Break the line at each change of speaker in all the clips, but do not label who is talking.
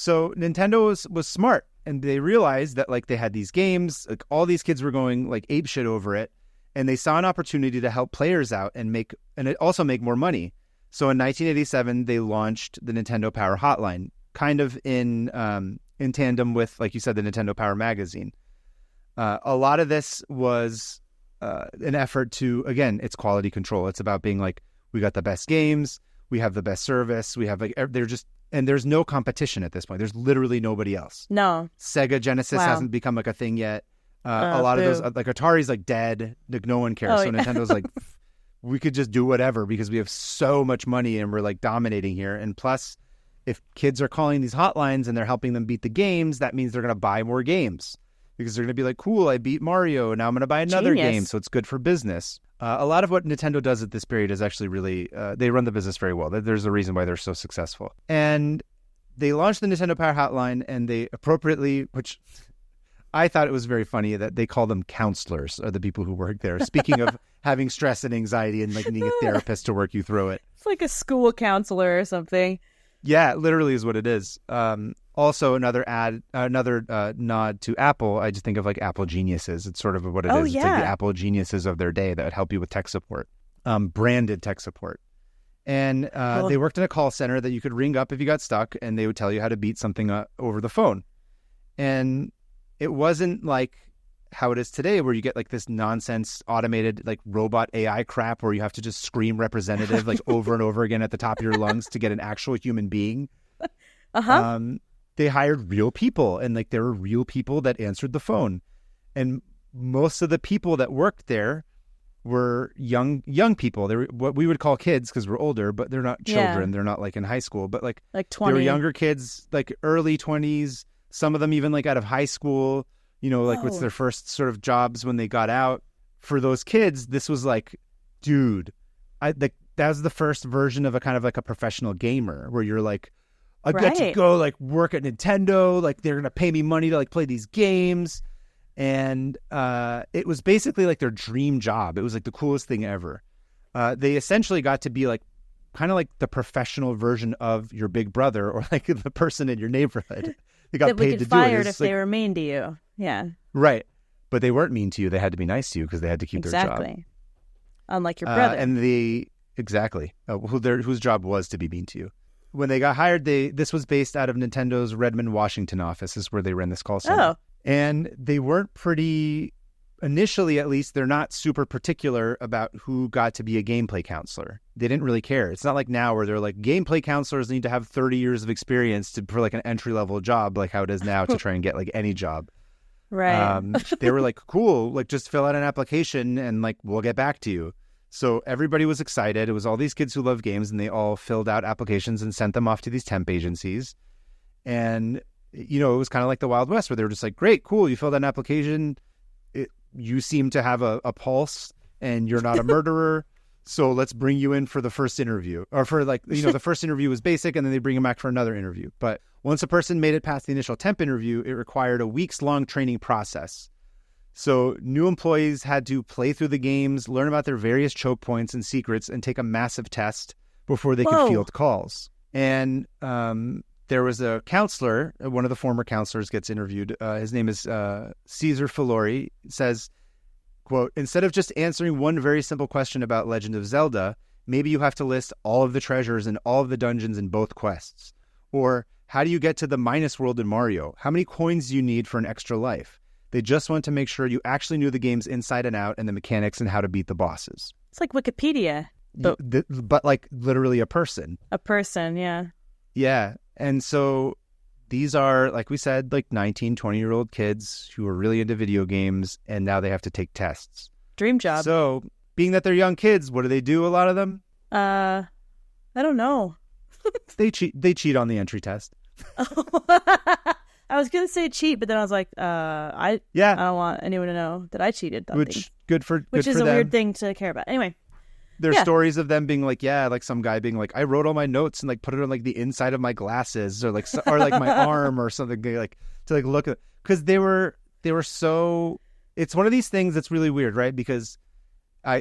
So Nintendo was smart, and they realized that like they had these games, like all these kids were going like apeshit over it, and they saw an opportunity to help players out and also make more money. So in 1987, they launched the Nintendo Power Hotline, kind of in tandem with, like you said, the Nintendo Power magazine. A lot of this was an effort to, again, it's quality control. It's about being like, we got the best games, we have the best service, we have like and there's no competition at this point. There's literally nobody else.
No.
Sega Genesis hasn't become like a thing yet. A lot of those, like Atari's like dead. Like no one cares. So Nintendo's like, we could just do whatever because we have so much money and we're like dominating here. And plus, if kids are calling these hotlines and they're helping them beat the games, that means they're going to buy more games because they're going to be like, cool, I beat Mario. Now I'm going to buy another game. So it's good for business. A lot of what Nintendo does at this period is actually really, they run the business very well. There's a reason why they're so successful. And they launched the Nintendo Power Hotline, and they appropriately, which I thought it was very funny that they call them counselors, or the people who work there. Speaking of having stress and anxiety and like needing a therapist to work you through it.
It's like a school counselor or something.
Yeah, it literally is what it is. Also, another nod to Apple. I just think of like Apple geniuses. It's sort of what it is.
Yeah.
It's like the Apple geniuses of their day that would help you with tech support, branded tech support. And they worked in a call center that you could ring up if you got stuck, and they would tell you how to beat something over the phone. And it wasn't like how it is today, where you get like this nonsense automated like robot AI crap where you have to just scream representative like over and over again at the top of your lungs to get an actual human being. They hired real people, and like there were real people that answered the phone. And most of the people that worked there were young people. They were what we would call kids because we're older, but they're not children. They're not like in high school, but like
20.
They were younger kids, like early 20s. Some of them even like out of high school, you know, like what's their first sort of jobs when they got out. For those kids, this was like, dude, that was the first version of a kind of like a professional gamer where you're like, I get to go like work at Nintendo, like they're gonna pay me money to like play these games. And it was basically like their dream job. It was like the coolest thing ever. They essentially got to be like kind of like the professional version of your big brother or like the person in your neighborhood. They got paid to do it.
Fired if they were mean to you. Yeah.
Right. But they weren't mean to you. They had to be nice to you because they had to keep their job.
Exactly. Unlike your brother.
Whose job was to be mean to you. When they got hired, this was based out of Nintendo's Redmond, Washington office. This is where they ran this call center.
Oh.
And they weren't initially at least, they're not super particular about who got to be a gameplay counselor. They didn't really care. It's not like now where they're like, gameplay counselors need to have 30 years of experience for like an entry-level job, like how it is now to try and get like any job.
Right.
They were like, cool, like just fill out an application and like we'll get back to you. So everybody was excited. It was all these kids who love games, and they all filled out applications and sent them off to these temp agencies. And, you know, it was kind of like the Wild West where they were just like, great, cool, you filled out an application. You seem to have a pulse and you're not a murderer. So let's bring you in for the first interview. Or for like, you know, the first interview was basic and then they bring him back for another interview. But once a person made it past the initial temp interview, it required a weeks-long training process. So new employees had to play through the games, learn about their various choke points and secrets, and take a massive test before they could field calls. And there was a counselor, one of the former counselors gets interviewed. His name is Caesar Filori, says, quote, instead of just answering one very simple question about Legend of Zelda, maybe you have to list all of the treasures and all of the dungeons in both quests. Or how do you get to the Minus World in Mario? How many coins do you need for an extra life? They just want to make sure you actually knew the games inside and out and the mechanics and how to beat the bosses.
It's like Wikipedia.
But like literally a person.
A person, yeah.
Yeah. And so these are, like we said, like 19, 20-year-old kids who are really into video games, and now they have to take tests.
Dream job.
So being that they're young kids, what do, a lot of them?
I don't know.
They cheat on the entry test.
I was going to say cheat, but then I was like, I don't want anyone to know that I cheated.
Good for
Which is
for
a
them.
weird thing to care about. Anyway.
There's stories of them being like, like some guy being like, I wrote all my notes and like put it on like the inside of my glasses or like my arm or something, like to like look at, because they were so, it's one of these things that's really weird, right? Because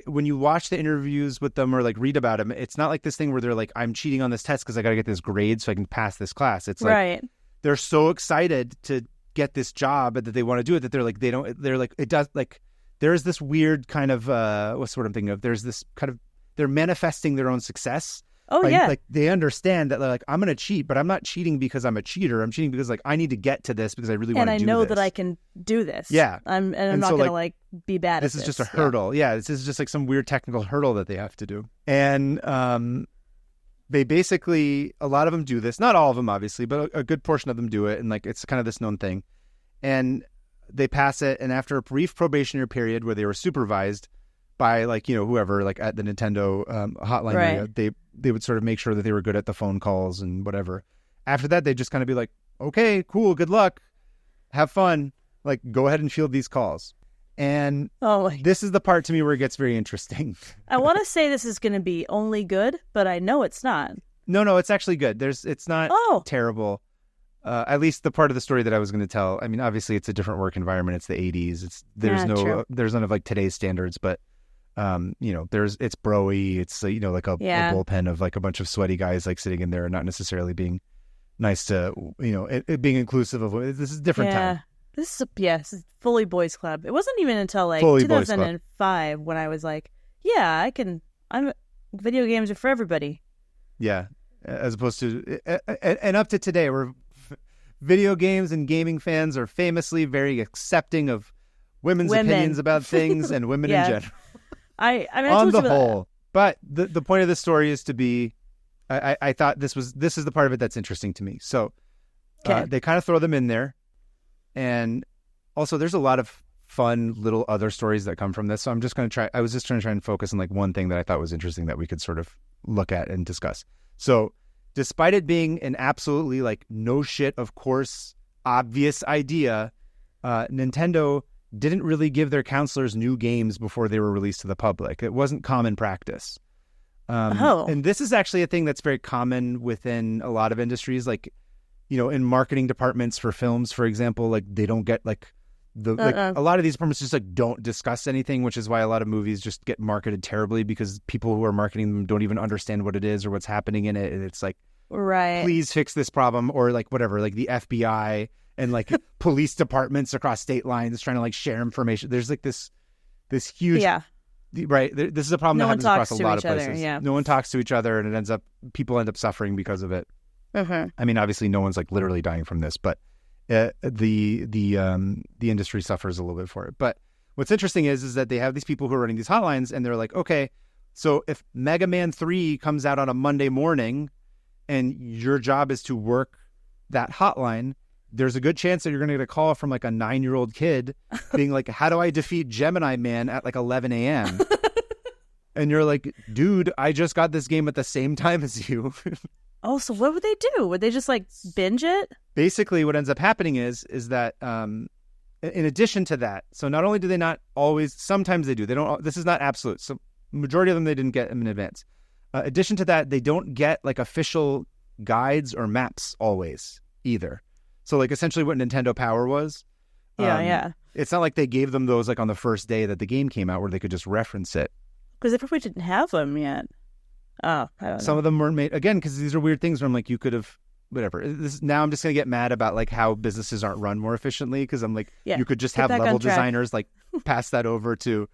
when you watch the interviews with them or like read about them, it's not like this thing where they're like, I'm cheating on this test because I got to get this grade so I can pass this class. It's like,
right.
they're so excited to get this job that they want to do it that there's this weird kind of what's what I'm thinking of. There's this kind of they're manifesting their own success.
Oh,
right?
yeah.
Like they understand that like I'm going to cheat, but I'm not cheating because I'm a cheater. I'm cheating because like I need to get to this because I really want to do this. And I know
that I can do this.
Yeah.
I'm not going to like be bad at this.
This is just a hurdle. Yeah. This is just like some weird technical hurdle that they have to do. And they basically, a lot of them do this. Not all of them, obviously, but a good portion of them do it. And like it's kind of this known thing. And they pass it. And after a brief probationary period where they were supervised by like, whoever, like at the Nintendo hotline area, they would sort of make sure that they were good at the phone calls and whatever. After that, they'd just kind of be like, okay, cool, good luck, have fun, like go ahead and field these calls. And this is the part to me where it gets very interesting.
I want to say this is going to be only good, but I know it's not.
No, it's actually good. It's not terrible. At least the part of the story that I was going to tell. I mean, obviously it's a different work environment. It's the 80s. There's none of like today's standards, but it's broy. It's like a bullpen of like a bunch of sweaty guys like sitting in there and not necessarily being nice to it being inclusive of this is a different time.
This is fully boys club. It wasn't even until like
fully
2005 when I was like, video games are for everybody.
Yeah, as opposed to and up to today, where video games and gaming fans are famously very accepting of women's opinions about things and women in general. I
on
the whole, but the point of this story is to be. I thought this is the part of it that's interesting to me. So they kind of throw them in there, and also there's a lot of fun little other stories that come from this. So I'm just going to try. I was just trying to try and focus on like one thing that I thought was interesting that we could sort of look at and discuss. So despite it being an absolutely like no shit, of course, obvious idea, Nintendo didn't really give their counselors new games before they were released to the public. It wasn't common practice. And this is actually a thing that's very common within a lot of industries. Like, in marketing departments for films, for example, like they don't get like a lot of these departments just like don't discuss anything, which is why a lot of movies just get marketed terribly because people who are marketing them don't even understand what it is or what's happening in it. And it's like, please fix this problem, or like whatever, like the FBI and like police departments across state lines trying to like share information. There's like this huge, right. This is a problem that happens across a lot of places. No one talks to each other, and people end up suffering because of it. I mean, obviously no one's like literally dying from this, but the industry suffers a little bit for it. But what's interesting is that they have these people who are running these hotlines, and they're like, okay, so if Mega Man 3 comes out on a Monday morning and your job is to work that hotline, there's a good chance that you're going to get a call from like a 9-year-old kid being like, how do I defeat Gemini Man at like 11 a.m.? And you're like, dude, I just got this game at the same time as you.
Oh, so what would they do? Would they just like binge it?
Basically, what ends up happening is that in addition to that, so not only do they not always, sometimes they do. They don't. This is not absolute. So majority of them, they didn't get them in advance. Addition to that, they don't get like official guides or maps always either. So like essentially what Nintendo Power was. It's not like they gave them those like on the first day that the game came out where they could just reference it.
Because they probably didn't have them yet. Oh, I don't know.
Some of them weren't made, again, because these are weird things where I'm like, you could have, whatever. Now I'm just going to get mad about like how businesses aren't run more efficiently, because I'm like, you could just have level designers like pass that over to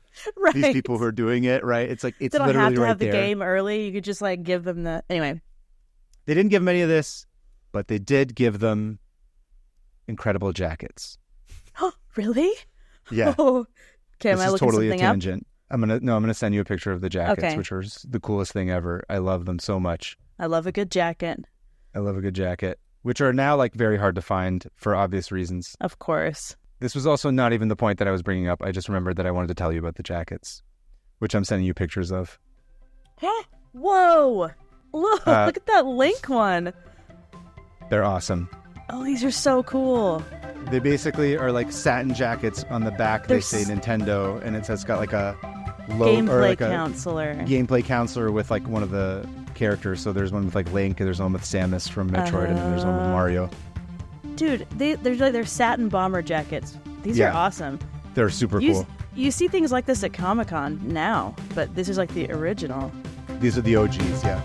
these people who are doing it, right? It's like, it's literally right there. They don't have to have the
game early. You could just like give them anyway.
They didn't give them any of this, but they did give them incredible jackets.
Oh, really?
Yeah.
Oh. Okay,
am I looking totally something a tangent. Up? I'm gonna send you a picture of the jackets, which are the coolest thing ever. I love them so much.
I love a good jacket.
Which are now like very hard to find for obvious reasons.
Of course.
This was also not even the point that I was bringing up. I just remembered that I wanted to tell you about the jackets, which I'm sending you pictures of.
Whoa! Look at that Link one.
They're awesome.
Oh, these are so cool.
They basically are like satin jackets. On the back, they say Nintendo, and it's got like a
gameplay counselor.
Gameplay counselor with like one of the characters. So there's one with like Link, and there's one with Samus from Metroid, and then there's one with Mario.
Dude, they're satin bomber jackets. These are awesome.
They're super cool.
You see things like this at Comic-Con now, but this is like the original.
These are the OGs, yeah.